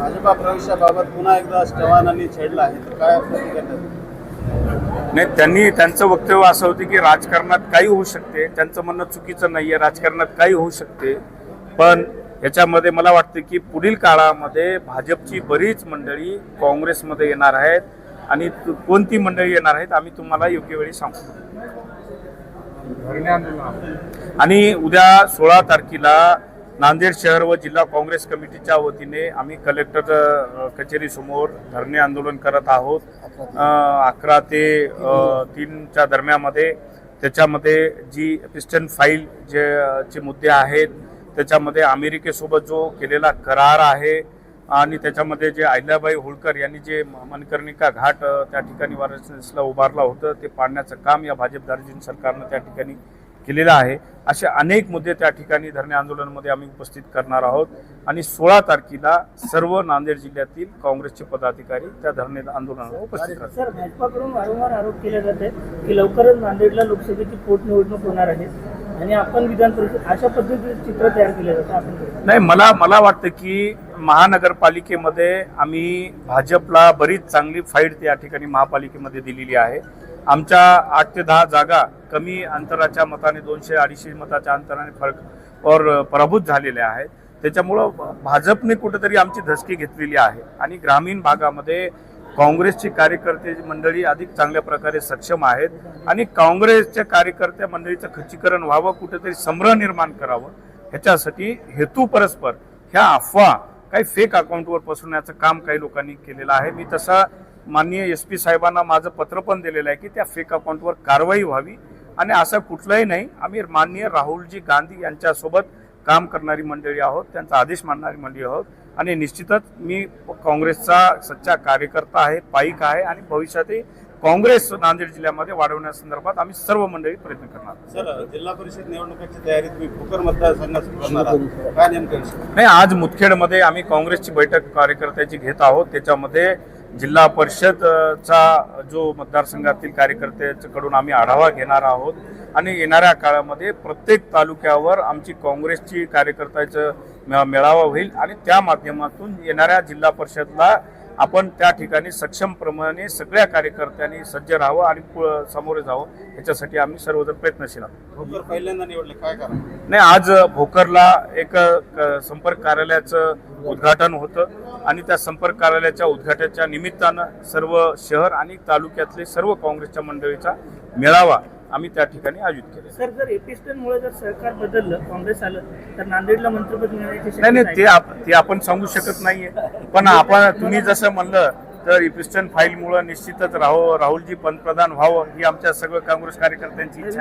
भाजपा प्रवेशाबाबत पुन्हा एकदा चव्हाणांनी छेडला आहे, तर काय प्रतिक्रिया? नाही, त्यांचं वक्तव्य असं होतं की राजकारणात काही होऊ शकते. त्यांचं म्हणणं चुकीचं नाहीये, राजकारणात काही होऊ शकते, पण याच्यामध्ये मला वाटतं की पुढील काळामध्ये भाजपची बरीच मंडळी काँग्रेसमध्ये येणार आहेत आणि कोणती मंडळी येणार आहेत आम्ही तुम्हाला योग्य वेळी सांगतो. आणि उद्या 16 तारखेला नांदेड शहर व जिल्हा काँग्रेस कमिटीच्या वतीने आम्ही कलेक्टर कचेरी समोर धरणे आंदोलन करत आहोत. 11 ते 3च्या दरम्यामध्ये त्याच्यामध्ये जी पिस्टन फाईल चे मुद्दे आहेत, त्याच्यामध्ये अमेरिकेसोबत जो केलेला करार आहे आणि त्याच्यामध्ये जे अहिल्याबाई होळकर यांनी जे मणिकर्णिका घाट त्या ठिकाणी वाराणसीला उभारला होतं ते पाडण्याचं काम या भाजपधारी सरकारनं त्या ठिकाणी केलेलं आहे. असे अनेक मुद्दे त्या ठिकाणी धरणे आंदोलनामध्ये आम्ही उपस्थित करणार आहोत आणि 16 तारखेला सर्व नांदेड जिल्ह्यातील काँग्रेसचे पदाधिकारी त्या धरणे आंदोलनाला उपस्थित राहतात. सर, भाजपाकडून वारंवार आरोप केले जात आहेत की लवकरच नांदेडला लोकसभेची पोटनिवडणूक होणार आहे आणि आपण विधान परिषद अशा पद्धतीचं चित्र तयार केलं जातं. आपण नाही, मला वाटतं की महानगरपालिकेमध्ये आम्ही भाजपला बरीच चांगली फाईट त्या ठिकाणी महापालिकेमध्ये दिलेली आहे. आमच्या 8 ते 10 जागा कमी अंतराच्या मताने 200-250 मताच्या अंतराने पराभूत झालेल्या आहेत. त्याच्यामुळं भाजपने कुठेतरी आमची धसकी घेतलेली आहे आणि ग्रामीण भागामध्ये काँग्रेसचे कार्यकर्ते मंडळी अधिक चांगल्या प्रकारे सक्षम आहेत आणि काँग्रेसच्या कार्यकर्त्या मंडळीचं खच्चीकरण व्हावं, कुठेतरी संभ्रम निर्माण करावं, ह्याच्यासाठी हेतू परस्पर ह्या अफवा काही फेक अकाउंटवर पसरवण्याचं काम काही लोकांनी केलेलं आहे. मी तसा माननीय SP साहेबांना माझं पत्र पण दिलेलं आहे की त्या फेक अकाउंटवर कारवाई व्हावी आणि असं कुठलंही नाही. आम्ही माननीय राहुलजी गांधी यांच्यासोबत काम करणारी मंडळी आहोत, त्यांचा आदेश मानणारी मंडळी आहोत आणि निश्चितच मी काँग्रेसचा सच्चा कार्यकर्ता आहे, पाईक आहे आणि भविष्यातही काँग्रेस नांदेड जिल्ह्यामध्ये वाढवण्यासंदर्भात आम्ही सर्व मंडळी प्रयत्न करणार. सर, जिल्हा परिषद निवडणुकीची तयारी तुम्ही भोकर मतदारसंघात करणार आहात, काय नेमकं विषय? नाही, आज मुदखेडमध्ये आम्ही काँग्रेसची बैठक कार्यकर्त्याची घेत आहोत. त्याच्यामध्ये जिल्हा परिषदचा जो मतदारसंघातील कार्यकर्त्यांकडून आम्ही आढावा घेणार आहोत आणि येणाऱ्या काळामध्ये प्रत्येक तालुक्यावर आमची काँग्रेसची कार्यकर्त्याचं मेळावा होईल आणि त्या माध्यमातून येणाऱ्या जिल्हा परिषदला आपण त्या ठिकाणी सक्षमप्रमाणे सगळ्या कार्यकर्त्यांनी सज्ज राहावं आणि सामोरे जावं, याच्यासाठी आम्ही सर्वजण प्रयत्नशील आहोत. भोकर पहिल्यांदा निवडले, काय कारण? नाही, आज भोकरला एक संपर्क कार्यालयाचं उद्घाटन होतं आणि त्या संपर्क कार्यालयाच्या उद्घाटनाच्या निमित्तानं सर्व शहर आणि तालुक्यातले सर्व काँग्रेसच्या मंडळीचा मेळावा आम्ही त्या ठिकाणी आयोजित केला. सर, जर एपिस्टनमुळे जर सरकार बदललं, काँग्रेस आलं, तर नांदेडला मंत्रिपद मिळण्याची नाही, ते आपण सांगू शकत नाहीये. पण तुम्ही जसं म्हणलं तर एपिस्टन फाईलमुळे निश्चितच राहुलजी पंतप्रधान व्हावं ही आमच्या सर्व काँग्रेस कार्यकर्त्यांची इच्छा.